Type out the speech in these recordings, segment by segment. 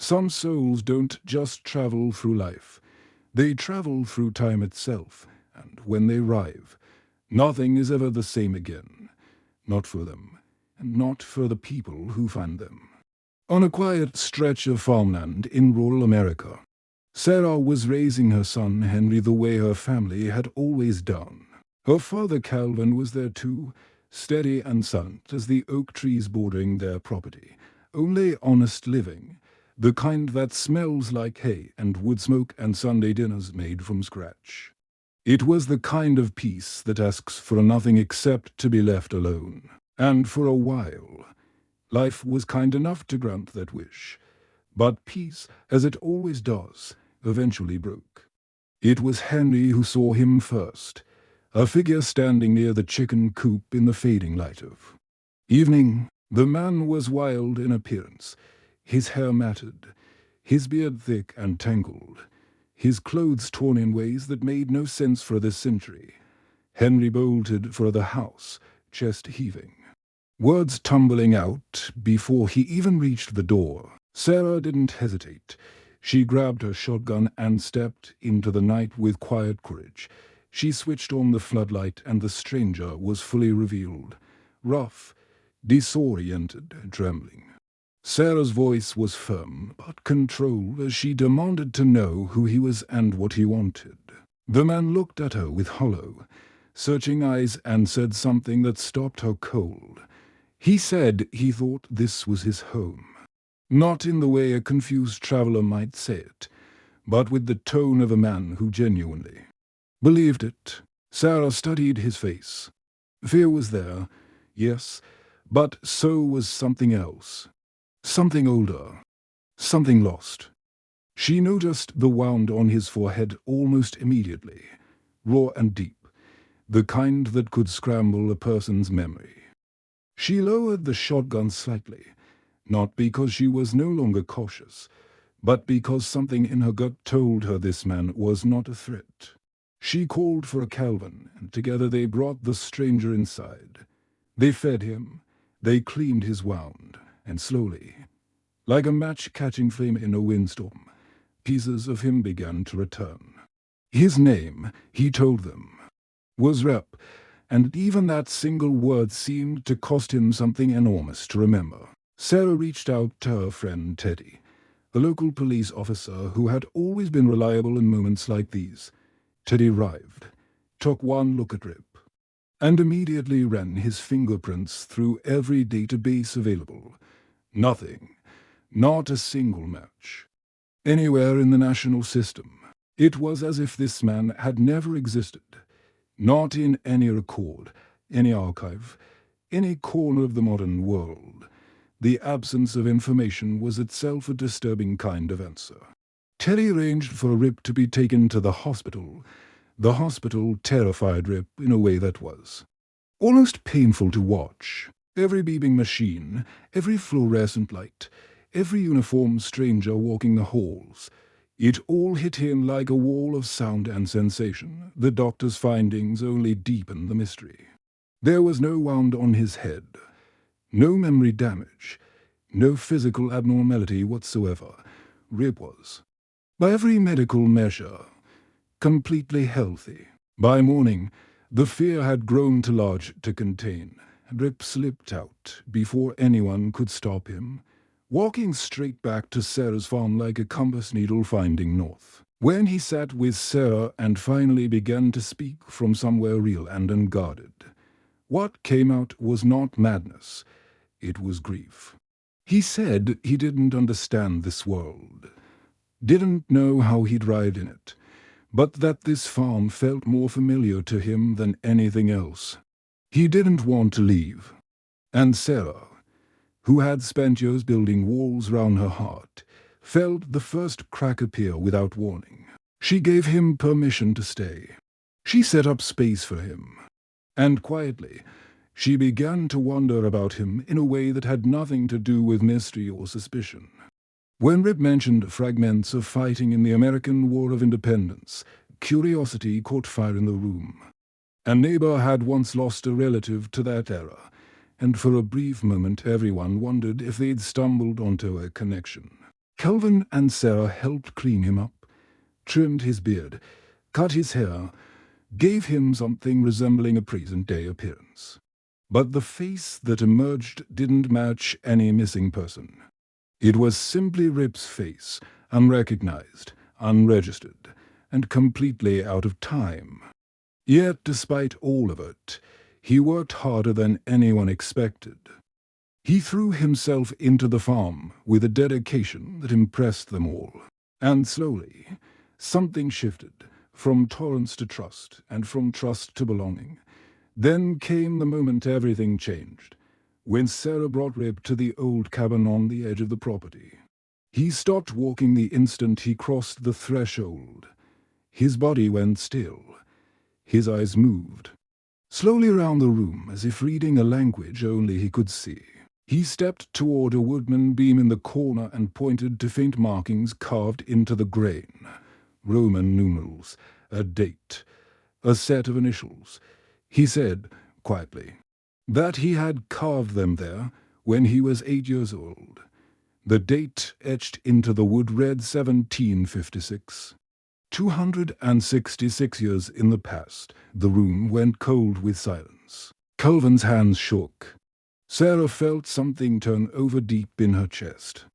Some souls don't just travel through life. They travel through time itself, and when they arrive, nothing is ever the same again. Not for them, and not for the people who find them. On a quiet stretch of farmland in rural America, Sarah was raising her son Henry the way her family had always done. Her father Calvin was there too, steady and silent as the oak trees bordering their property. Only honest living, the kind that smells like hay and wood smoke and Sunday dinners made from scratch. It was the kind of peace that asks for nothing except to be left alone. And for a while, life was kind enough to grant that wish. But peace, as it always does, eventually broke. It was Henry who saw him first, a figure standing near the chicken coop in the fading light of evening. The man was wild in appearance, his hair matted, his beard thick and tangled, his clothes torn in ways that made no sense for this century. Henry bolted for the house, chest heaving, words tumbling out before he even reached the door. Sarah didn't hesitate. She grabbed her shotgun and stepped into the night with quiet courage. She switched on the floodlight and the stranger was fully revealed, rough, disoriented, trembling. Sarah's voice was firm but controlled as she demanded to know who he was and what he wanted. The man looked at her with hollow, searching eyes and said something that stopped her cold. He said he thought this was his home. Not in the way a confused traveler might say it, but with the tone of a man who genuinely believed it. Sarah studied his face. Fear was there, yes, but so was something else. Something older. Something lost. She noticed the wound on his forehead almost immediately, raw and deep, the kind that could scramble a person's memory. She lowered the shotgun slightly, not because she was no longer cautious, but because something in her gut told her this man was not a threat. She called for a Calvin, and together they brought the stranger inside. They fed him, they cleaned his wound, and slowly, like a match catching flame in a windstorm, pieces of him began to return. His name, he told them, was Rep, and even that single word seemed to cost him something enormous to remember. Sarah reached out to her friend Teddy, the local police officer who had always been reliable in moments like these. Teddy arrived, took one look at Rip, and immediately ran his fingerprints through every database available. Nothing, not a single match, anywhere in the national system. It was as if this man had never existed, not in any record, any archive, any corner of the modern world. The absence of information was itself a disturbing kind of answer. Teddy arranged for Rip to be taken to the hospital. The hospital terrified Rip in a way that was almost painful to watch. Every beeping machine, every fluorescent light, every uniformed stranger walking the halls, it all hit him like a wall of sound and sensation. The doctor's findings only deepened the mystery. There was no wound on his head, no memory damage, no physical abnormality whatsoever. Rip was, by every medical measure, completely healthy. By morning, the fear had grown too large to contain. Rip slipped out before anyone could stop him, walking straight back to Sarah's farm like a compass needle finding north. When he sat with Sarah and finally began to speak from somewhere real and unguarded, what came out was not madness. It was grief. He said he didn't understand this world, didn't know how he'd ride in it, but that this farm felt more familiar to him than anything else. He didn't want to leave. And Sarah, who had spent years building walls round her heart, felt the first crack appear without warning. She gave him permission to stay. She set up space for him. And quietly, she began to wonder about him in a way that had nothing to do with mystery or suspicion. When Rip mentioned fragments of fighting in the American War of Independence, curiosity caught fire in the room. A neighbor had once lost a relative to that era, and for a brief moment everyone wondered if they'd stumbled onto a connection. Calvin and Sarah helped clean him up, trimmed his beard, cut his hair, gave him something resembling a present-day appearance. But the face that emerged didn't match any missing person. It was simply Rip's face, unrecognized, unregistered, and completely out of time. Yet, despite all of it, he worked harder than anyone expected. He threw himself into the farm with a dedication that impressed them all. And slowly, something shifted, from tolerance to trust, and from trust to belonging. Then came the moment everything changed, when Sarah brought Rip to the old cabin on the edge of the property. He stopped walking the instant he crossed the threshold. His body went still. His eyes moved, slowly around the room as if reading a language only he could see. He stepped toward a woodman beam in the corner and pointed to faint markings carved into the grain. Roman numerals, a date, a set of initials. He said, quietly, that he had carved them there when he was 8 years old. The date etched into the wood read 1756. 266 years in the past. The room went cold with silence. Calvin's hands shook. Sarah felt something turn over deep in her chest.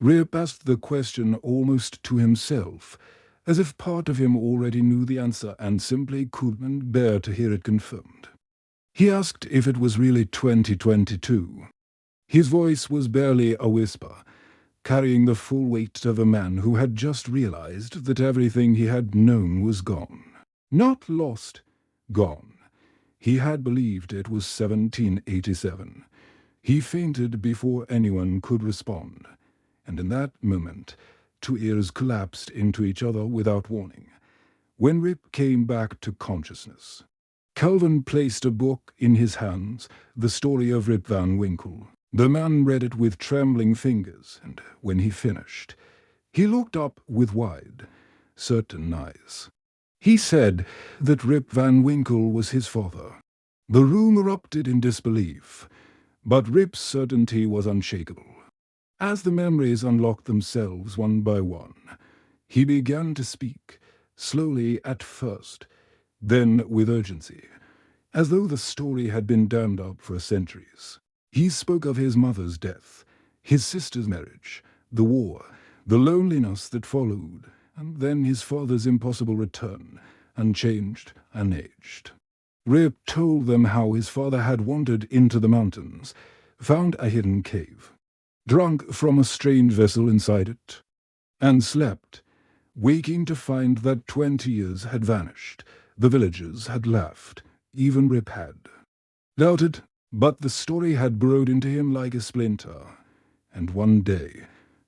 Rip asked the question almost to himself, as if part of him already knew the answer and simply couldn't bear to hear it confirmed. He asked if it was really 2022. His voice was barely a whisper, carrying the full weight of a man who had just realized that everything he had known was gone. Not lost, gone. He had believed it was 1787. He fainted before anyone could respond, and in that moment, 2 ears collapsed into each other without warning. When Rip came back to consciousness, Calvin placed a book in his hands, the story of Rip Van Winkle. The man read it with trembling fingers, and when he finished, he looked up with wide, certain eyes. He said that Rip Van Winkle was his father. The room erupted in disbelief, but Rip's certainty was unshakable. As the memories unlocked themselves one by one, he began to speak, slowly at first, then with urgency, as though the story had been dammed up for centuries. He spoke of his mother's death, his sister's marriage, the war, the loneliness that followed, and then his father's impossible return, unchanged, unaged. Rip told them how his father had wandered into the mountains, found a hidden cave, drunk from a strange vessel inside it, and slept, waking to find that 20 years had vanished. The villagers had laughed, even Rip had. Doubted, but the story had burrowed into him like a splinter, and one day,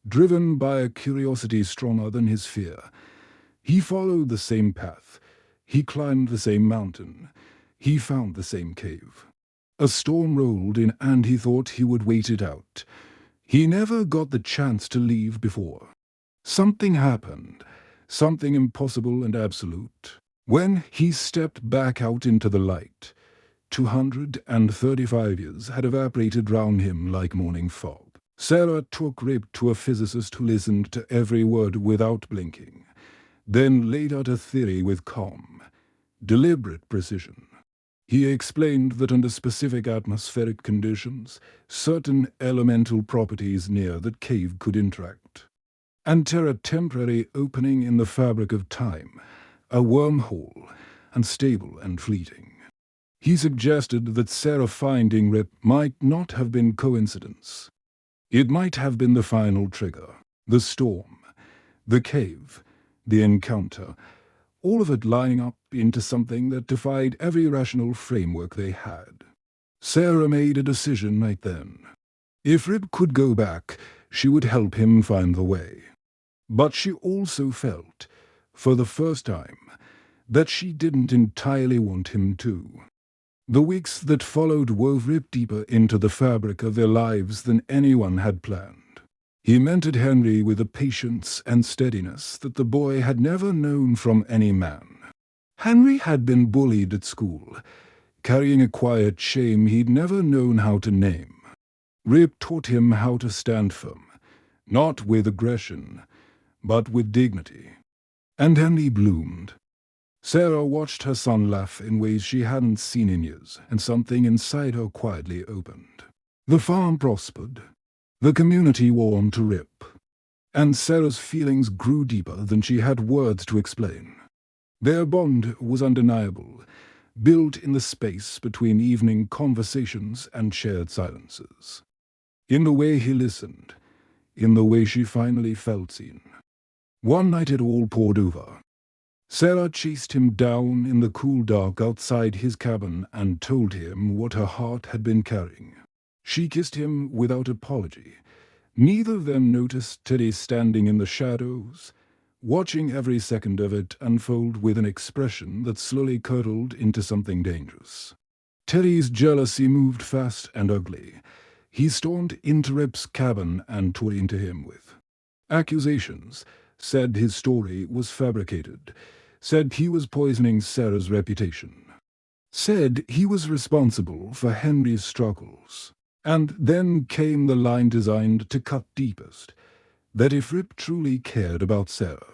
driven by a curiosity stronger than his fear, he followed the same path, he climbed the same mountain, he found the same cave. A storm rolled in and he thought he would wait it out. He never got the chance to leave before. Something happened, something impossible and absolute. When he stepped back out into the light, 235 years had evaporated round him like morning fog. Sarah took Rip to a physicist who listened to every word without blinking, then laid out a theory with calm, deliberate precision. He explained that under specific atmospheric conditions, certain elemental properties near the cave could interact, and tear a temporary opening in the fabric of time, a wormhole, unstable and fleeting. He suggested that Sarah finding Rip might not have been coincidence. It might have been the final trigger, the storm, the cave, the encounter, all of it lining up into something that defied every rational framework they had. Sarah made a decision right then. If Rip could go back, she would help him find the way. But she also felt, for the first time, that she didn't entirely want him to. The weeks that followed wove Rip deeper into the fabric of their lives than anyone had planned. He mentored Henry with a patience and steadiness that the boy had never known from any man. Henry had been bullied at school, carrying a quiet shame he'd never known how to name. Rip taught him how to stand firm, not with aggression, but with dignity. And Henry bloomed. Sarah watched her son laugh in ways she hadn't seen in years, and something inside her quietly opened. The farm prospered. The community warmed to Rip. And Sarah's feelings grew deeper than she had words to explain. Their bond was undeniable, built in the space between evening conversations and shared silences. In the way he listened, in the way she finally felt seen. One night it all poured over. Sarah chased him down in the cool dark outside his cabin and told him what her heart had been carrying. She kissed him without apology. Neither of them noticed Teddy standing in the shadows, watching every second of it unfold with an expression that slowly curdled into something dangerous. Teddy's jealousy moved fast and ugly. He stormed into Rip's cabin and tore into him with accusations, said his story was fabricated, said he was poisoning Sarah's reputation, said he was responsible for Henry's struggles. And then came the line designed to cut deepest, that if Rip truly cared about Sarah,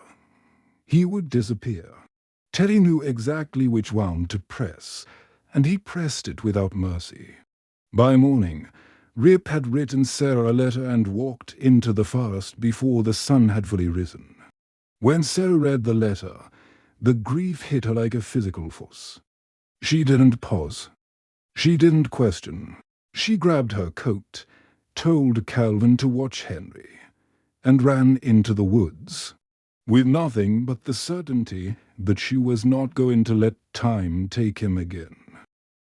he would disappear. Teddy knew exactly which wound to press, and he pressed it without mercy. By morning, Rip had written Sarah a letter and walked into the forest before the sun had fully risen. When Sarah read the letter, the grief hit her like a physical force. She didn't pause. She didn't question. She grabbed her coat, told Calvin to watch Henry, and ran into the woods, with nothing but the certainty that she was not going to let time take him again.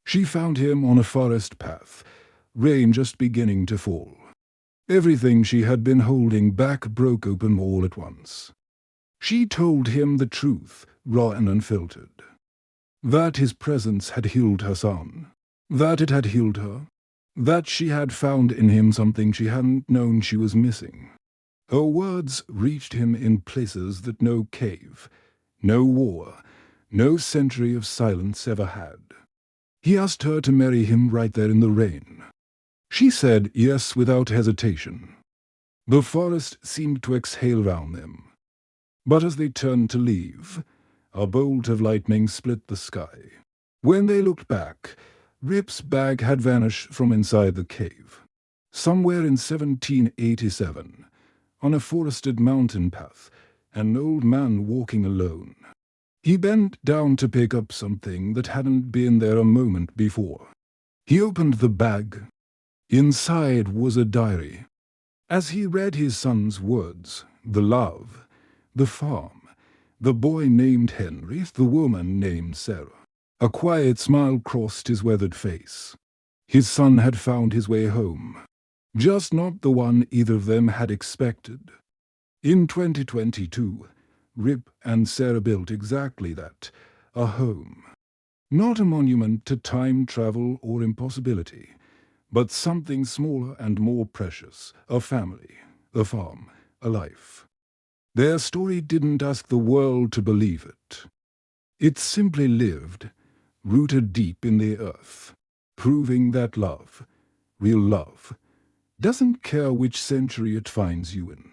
She found him on a forest path, rain just beginning to fall. Everything she had been holding back broke open all at once. She told him the truth, raw and unfiltered. That his presence had healed her son, that it had healed her, that she had found in him something she hadn't known she was missing. Her words reached him in places that no cave, no war, no century of silence ever had. He asked her to marry him right there in the rain. She said yes without hesitation. The forest seemed to exhale round them. But as they turned to leave, a bolt of lightning split the sky. When they looked back, Rip's bag had vanished from inside the cave. Somewhere in 1787, on a forested mountain path, an old man walking alone. He bent down to pick up something that hadn't been there a moment before. He opened the bag. Inside was a diary. As he read his son's words, the love, the farm, the boy named Henry, the woman named Sarah. A quiet smile crossed his weathered face. His son had found his way home, just not the one either of them had expected. In 2022, Rip and Sarah built exactly that, a home. Not a monument to time travel or impossibility, but something smaller and more precious, a family, a farm, a life. Their story didn't ask the world to believe it. It simply lived, rooted deep in the earth, proving that love, real love, doesn't care which century it finds you in.